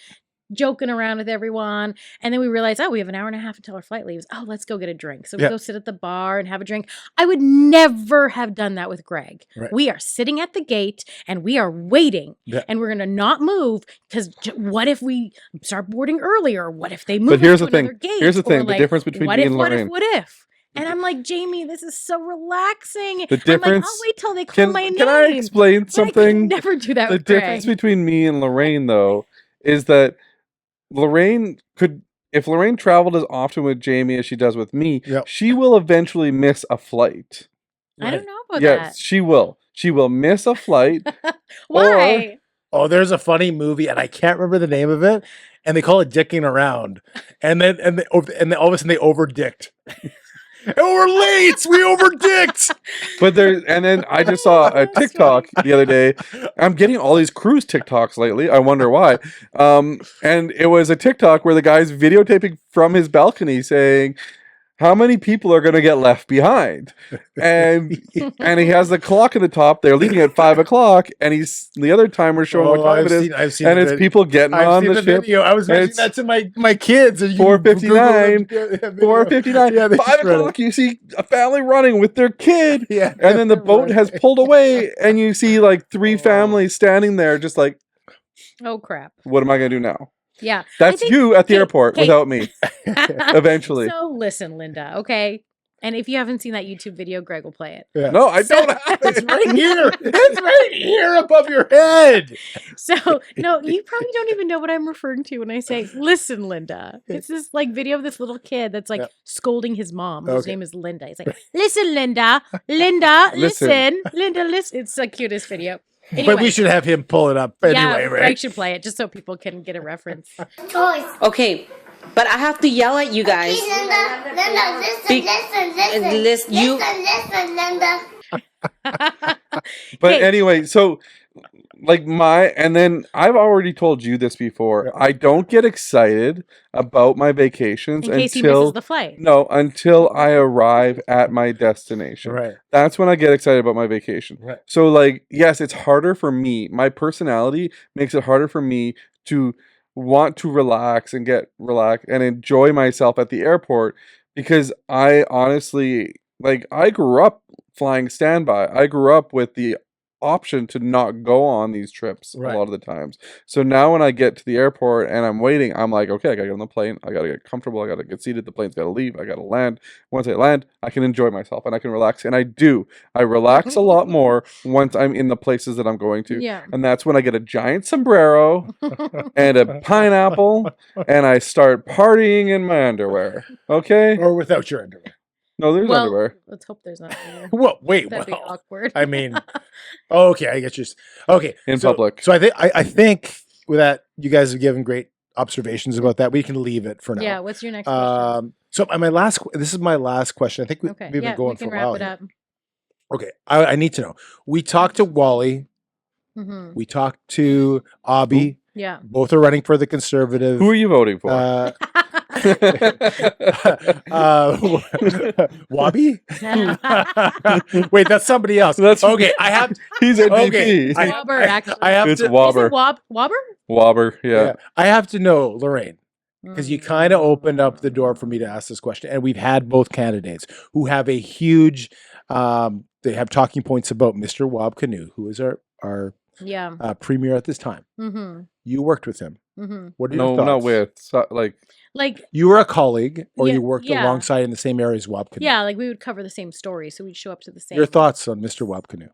joking around with everyone. And then we realized, we have an hour and a half until our flight leaves. Oh, let's go get a drink. So we go sit at the bar and have a drink. I would never have done that with Greg. Right. We are sitting at the gate and we are waiting and we're going to not move because what if we start boarding earlier? What if they move? But here's the thing. Here's the thing. The difference between me and Lorraine. What if? And I'm like, Jamie, this is so relaxing. The difference. I'm like, I'll wait till they call my name. Can I explain something? I could never do that. The with difference Greg. between me and Lorraine, though, is that if Lorraine traveled as often with Jamie as she does with me, she will eventually miss a flight. I don't know about that. Yes, she will. She will miss a flight. Why? There's a funny movie, and I can't remember the name of it, and they call it Dicking Around, and then all of a sudden they overdicked. And we're late. We overdicked. And then I just saw a TikTok the other day. I'm getting all these cruise TikToks lately. I wonder why. And it was a TikTok where the guy's videotaping from his balcony saying, how many people are going to get left behind? And he has the clock at the top. They're leaving at 5:00, and he's the other timer showing what time it is. I've seen and it's the people getting on the ship. video. I was mentioning that to my kids. 4:59, 4:59, Yeah, 5:00. You see a family running with their kid, Yeah, and then the boat has pulled away, and you see like 3 families standing there, just like, Oh crap. what am I going to do now? Yeah. That's you at the airport Kate. without me. Eventually. So listen, Linda, okay? And if you haven't seen that YouTube video, Greg will play it. Yeah. No, I don't have It's it. right here. It's right here above your head. So, no, you probably don't even know what I'm referring to when I say, listen, Linda. It's this like video of this little kid that's like scolding his mom, whose name is Linda. He's like, listen, Linda. Linda, listen. Linda, listen. It's the cutest video. Anyway, But we should have him pull it up anyway, yeah, right? Greg should play it just so people can get a reference. Toys. Okay, but I have to yell at you guys. Linda, listen, Be- listen, Linda. But Okay. anyway, so like and then I've already told you this before. Yeah. I don't get excited about my vacations In case he misses until the flight. until I arrive at my destination. Right. That's when I get excited about my vacation. Right. So like, yes, it's harder for me. My personality makes it harder for me to want to relax and get relaxed and enjoy myself at the airport, because I honestly, like, I grew up flying standby. I grew up with the option to not go on these trips Right. a lot of the times. So now when I get to the airport and I'm waiting, I'm like, okay, I gotta get on the plane. I gotta get comfortable. I gotta get seated. The plane's gotta leave. I gotta land. Once I land, I can enjoy myself and I can relax. And I do. I relax a lot more once I'm in the places that I'm going to. Yeah. And that's when I get a giant sombrero and a pineapple and I start partying in my underwear. Okay? Or without your underwear. No, there's Well, underwear. let's hope there's not underwear. Well, wait. That'd be Well, awkward. I mean, okay, I get you. Okay, In so- public. So I think with that, you guys have given great observations about that. We can leave it for now. Yeah, what's your next question? So this is my last question. I think we've Okay, been yeah, going we can for a while. wrap it here. up. Okay, I need to know. We talked to Wally. Hmm. We talked to Abby. Yeah. Both are running for the Conservative. Who are you voting for? Wobby? Wait, that's somebody else. That's- okay. I have. He's a Okay, DP. Wobber, actually. I have It's to. Wobber. Is it Wobber? Wobber, yeah. I have to know, Lorraine, because you Mm. kind of opened up the door for me to ask this question, and we've had both candidates who have a huge. They have talking points about Mr. Wob Canoe, who is our Yeah. premier at this time. Mm-hmm. You worked with him. Mm-hmm. What are your No, thoughts? not with. So, like, Like, You were a colleague, or Yeah, you worked yeah. alongside in the same area as Wob Canoe. yeah, like we would cover the same story, so we'd show up to the same. Your thoughts on Mr. Wob Canoe?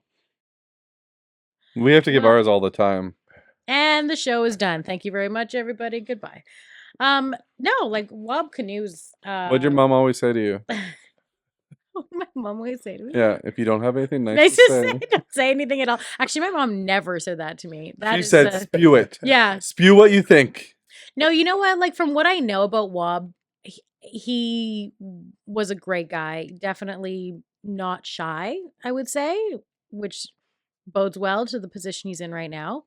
we have to give Well- ours all the time. And the show is done. Thank you very much, everybody. Goodbye. No, like Wob Canoe's. What'd your mom always say to you? My mom always say to me. Yeah, if you don't have anything nice, Nice to to say. say. Don't say anything at all. Actually, my mom never said that to me. That She is said, the- spew it. yeah. Spew what you think. No, you know what? Like from what I know about Wob, he was a great guy. Definitely not shy, I would say, which bodes well to the position he's in right now.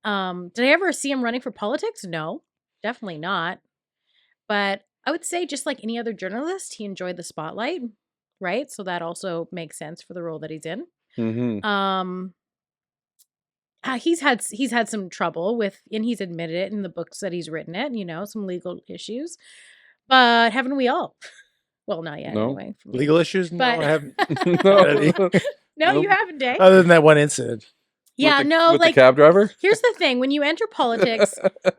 Did I ever see him running for politics? No, definitely not. But I would say just like any other journalist, he enjoyed the spotlight, right? So that also makes sense for the role that he's in. Mm-hmm. He's had some trouble with, and he's admitted it in the books that he's written it, some legal issues. But haven't we all? Well, not yet No. anyway. for me. Legal issues? No, But- I haven't. no. No, you Nope. haven't, Dave. Other than that one incident. Yeah, With the, no, with like the cab driver? here's the thing: when you enter politics,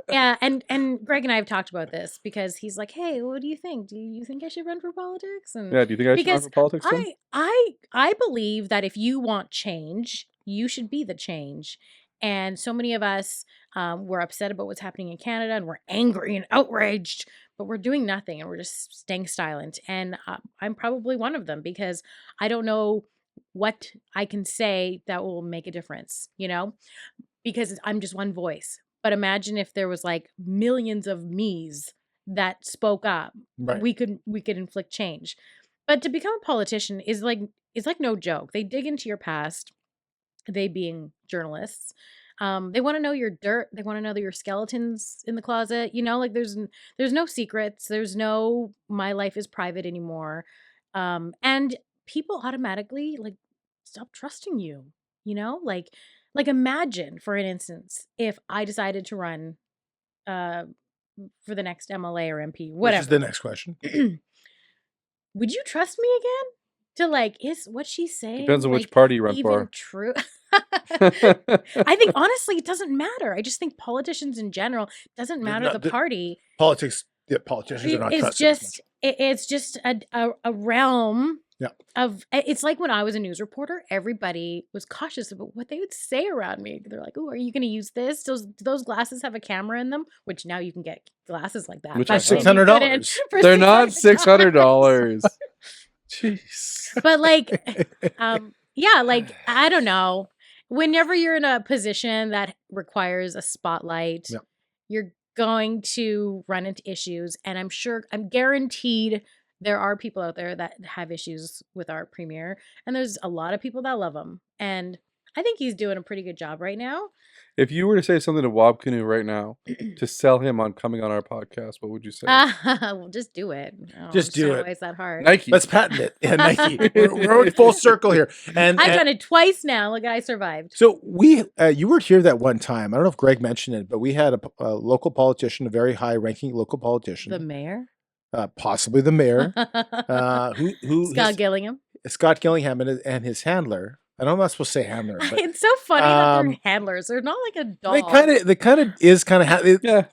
yeah, and Greg and I have talked about this because he's like, "Hey, what do you think? Do you think I should run for politics?" And Yeah, do you think I should run because for politics then? I believe that if you want change, you should be the change. And so many of us, we're upset about what's happening in Canada, and we're angry and outraged, but we're doing nothing, and we're just staying silent. And I'm probably one of them because I don't know what I can say that will make a difference, because I'm just one voice. But imagine if there was like millions of me's that spoke up. Right. We could inflict change. But to become a politician is like no joke. They dig into your past, they being journalists. They want to know your dirt. They want to know that your skeletons in the closet. Like there's no secrets. There's no my life is private anymore. And people automatically like stop trusting you. Like imagine for an instance if I decided to run for the next MLA or MP, whatever. Which is the next question. Would you trust me again? To like, is what she's saying Depends on like, which party you run even for. True. I think honestly, it doesn't matter. I just think politicians in general doesn't matter the party. Politicians are not It's trusted as just it's just a realm Yeah. of. It's like when I was a news reporter, everybody was cautious about what they would say around me. They're like, "Oh, are you going to use this? Do those glasses have a camera in them?" Which now you can get glasses like that. Which Back are then you couldn't $600. for They're not $600. $600. Jeez. But like, yeah, like I don't know. Whenever you're in a position that requires a spotlight, Yeah. you're going to run into issues, and I'm guaranteed there are people out there that have issues with our premier, and there's a lot of people that love him, and I think he's doing a pretty good job right now. If you were to say something to Wob Canoe right now to sell him on coming on our podcast, what would you say? Well, just do it. Just do it. Why is that hard? Nike. Let's patent it. Yeah, Nike. We're in full circle here. And I've done it twice now. Look, I survived. so you were here that one time. I don't know if Greg mentioned it, but we had a local politician, a very high-ranking local politician, The mayor, possibly the mayor, who Scott Gillingham. Scott Gillingham and his handler. And I'm not supposed to say handler, but It's so funny that they're handlers. They're not like a dog. they kind of is kind of Yeah.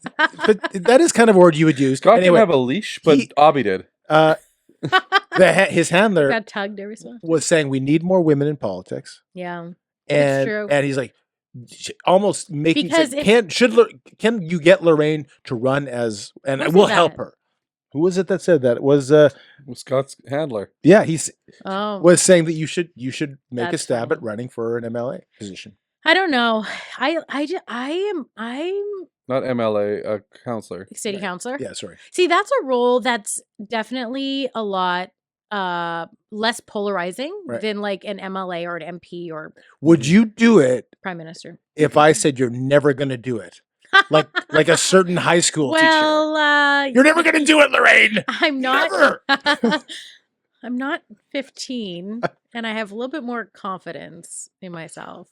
but that is kind of a word you would use. Scott Anyway, didn't have a leash, but Obby did. his handler Got tugged every so. was saying we need more women in politics, Yeah, it's true. and he's like almost making Because can you get Lorraine to run as and Who we'll said help that? her. Who was it that said that? It was Scott's handler. yeah, he was saying that you should make a That's stab funny. at running for an MLA position. I don't know. I'm Not MLA, a counselor. city councilor. Yeah, sorry. See, that's a role that's definitely a lot less polarizing Right. than like an MLA or an MP or Would you do it prime minister. if I said you're never going to do it? Like a certain high school teacher. Well, You're never going to do it, Lorraine. I'm not. Never. I'm not 15, and I have a little bit more confidence in myself.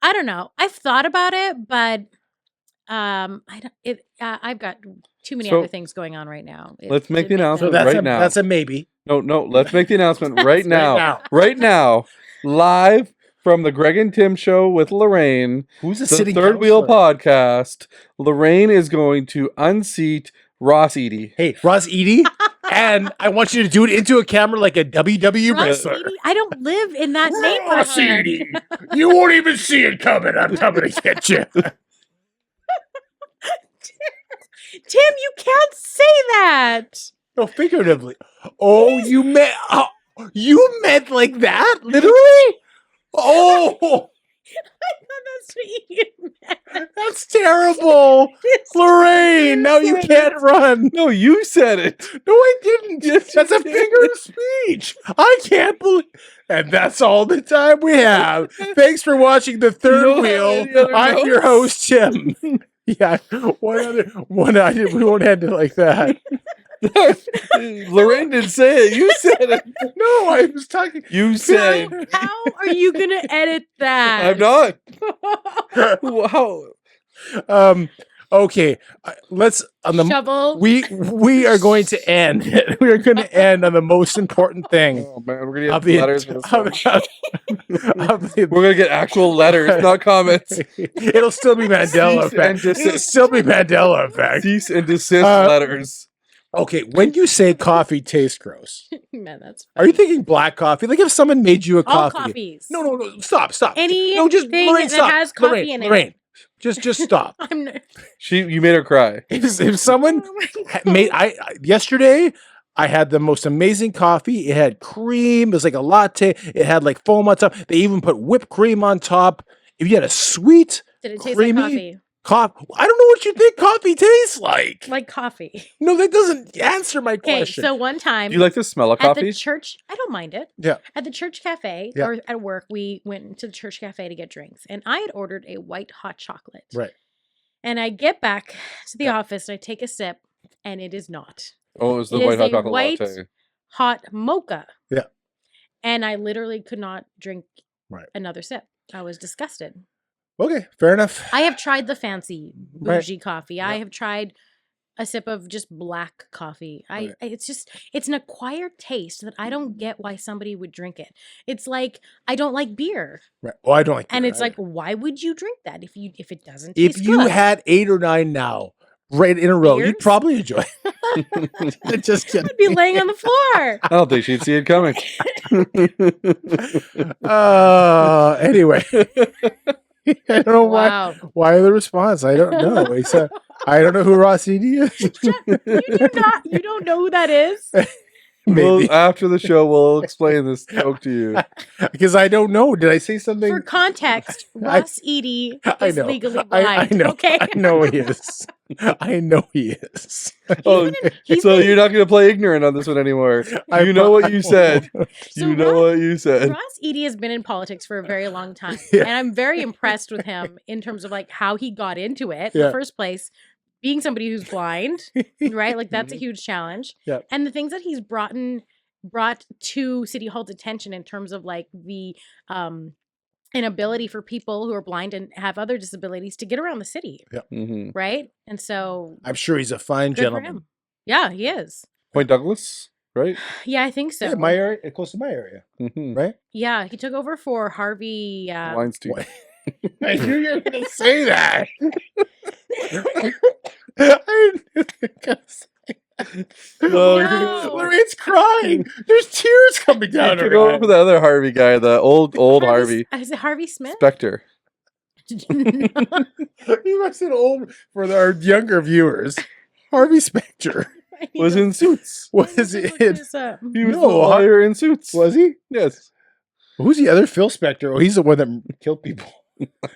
I don't know. I've thought about it, but I don't. I've got too many So, other things going on right now. let's make the that- announcement So right now. that's a maybe. No, let's make the announcement right now. now. Right now. Live from the Greg and Tim show with Lorraine, Who's the the sitting Third Wheel counselor? podcast. Lorraine is going to unseat Ross Eady. Hey, Ross Eady, and I want you to do it into a camera like a WWE Ross wrestler. Eady? I don't live in that Ross neighborhood. Eady, you won't even see it coming. I'm coming to get you. Tim, you can't say that. No, figuratively. Oh, you meant like that, literally. Oh, I thought that's what you meant. that's terrible, Lorraine. Now you can't run. No, you said it. No, I didn't. Yes, That's you a figure of speech. I can't believe. And that's all the time we have. Thanks for watching The Third You don't have Wheel. any other I'm your notes? host, Tim. Yeah, one. We won't end it like that. Lorraine didn't say it. You said it. No, I was talking. You said. How are you gonna edit that? I'm not. Wow. Okay, let's on the Shovel. we are going to end. We are going to end on the most important thing. Oh man, we're gonna Of get the, letters. For this one. of the- We're gonna get actual letters, not comments. It'll still be Mandela Cease and effect. desist. It'll still be Mandela effect. Cease and desist letters. Okay, when you say coffee tastes gross, Man, that's are you thinking black coffee? Like if someone made you a all coffee. coffees. No, stop. Any no, just thing Lorraine, that stop. has coffee Lorraine, in it. Lorraine, just stop. I'm not. You made her cry. If someone made yesterday, I had the most amazing coffee. It had cream. It was like a latte. It had like foam on top. They even put whipped cream on top. If you had a sweet, Did it taste creamy, like coffee? Coffee. I don't know what you think coffee tastes like. Like coffee. No, that doesn't answer my Okay, question. so one time Do you like the smell of at coffee? the church, I don't mind it. Yeah. At the church cafe Yeah. or at work, we went to the church cafe to get drinks, and I had ordered a white hot chocolate. Right. And I get back to the office and I take a sip, and it is not. Oh, it was the It white is hot a chocolate white latte. hot mocha. Yeah. And I literally could not drink Right. another sip. I was disgusted. Okay, fair enough. I have tried the fancy Right. bougie coffee. I Yeah. have tried a sip of just black coffee. Right. It's an acquired taste that I don't get why somebody would drink it. It's like I don't like beer. Right. Oh, I don't like And beer it's like, either. why would you drink that if it doesn't if taste you good? had 8 or 9 now, right in a row, you'd Beers? probably enjoy it. Just kidding. I'd be laying on the floor. I don't think she'd see it coming. Anyway. I don't know Wow. why the response. I don't know. He said, I don't know who Ross Edie is. You don't know who that is? Maybe. Well, after the show, we'll explain this joke to you. Because I don't know. Did I say something? For context, Ross Edie I is know. legally I blind. know. Okay. I know he is. I know he is. Oh, He's so been- you're not going to play ignorant on this one anymore. You know what you said. So You know what you said. Ross Edie has been in politics for a very long time. Yeah. And I'm very impressed with him in terms of like how he got into it in Yeah. the first place. Being somebody who's blind, right? Like that's a huge challenge. Yeah. And the things that he's brought to City Hall's attention in terms of like the inability for people who are blind and have other disabilities to get around the city. Mm-hmm. Right. And so I'm sure he's a fine good for gentleman. him. Yeah, he is. Point Douglas, right? Yeah, I think so. Yeah, my area, close to my area, Mm-hmm. right? Yeah, he took over for Harvey. Weinstein. What? I knew you were going to say that. I knew you were going to say No, No. Lorraine's crying. There's tears coming He down took her over eyes. for the other Harvey guy, the old Harvey Is it Harvey Smith? Specter. You must have old for our younger viewers. Harvey Specter Was in Suits. was it? He was No, the lawyer in Suits. Was he? Yes. Who's the other Phil Spector? Oh, he's the one that killed people.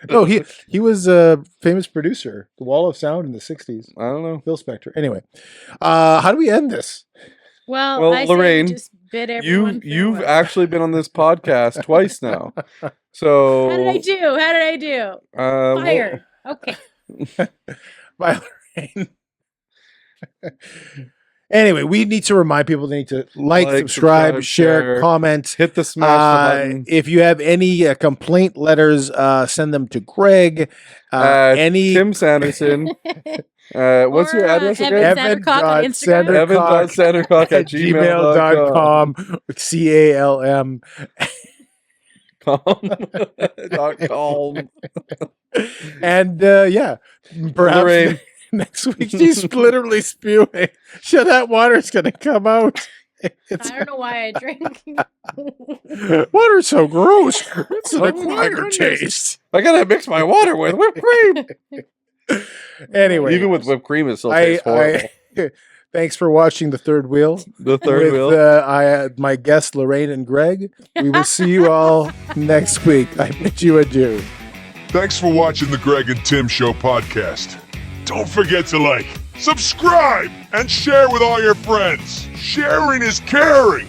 No, he was a famous producer, The Wall of Sound in the 60s. I don't know. Phil Spector. Anyway, how do we end this? Well, I say Lorraine, just bid everyone You've farewell. actually been on this podcast twice now. So How did I do? well, Fired. Okay. Bye, Lorraine. Anyway, we need to remind people they need to like, subscribe, share, comment. hit the smash the button. If you have any complaint letters, send them to Greg. Any Tim Sanderson. What's your Or, address Evan again? Sandercock on Instagram. Evan- Evan.sandercock at gmail.com. gmail.com. CALM. .com. And yeah, perhaps Lorraine. next week she's literally spewing. Sure, that water's going to come out. I don't know why I drink. Water's so gross. It's an Oh my acquired goodness. taste. I gotta mix my water with whipped cream. Anyway, Even with whipped cream, it still tastes horrible. thanks for watching The Third Wheel. The third with, wheel. my guests, Lorraine and Greg. We will see you all next week. I bid you adieu. Thanks for watching the Greg and Tim Show podcast. Don't forget to like, subscribe, and share with all your friends. Sharing is caring.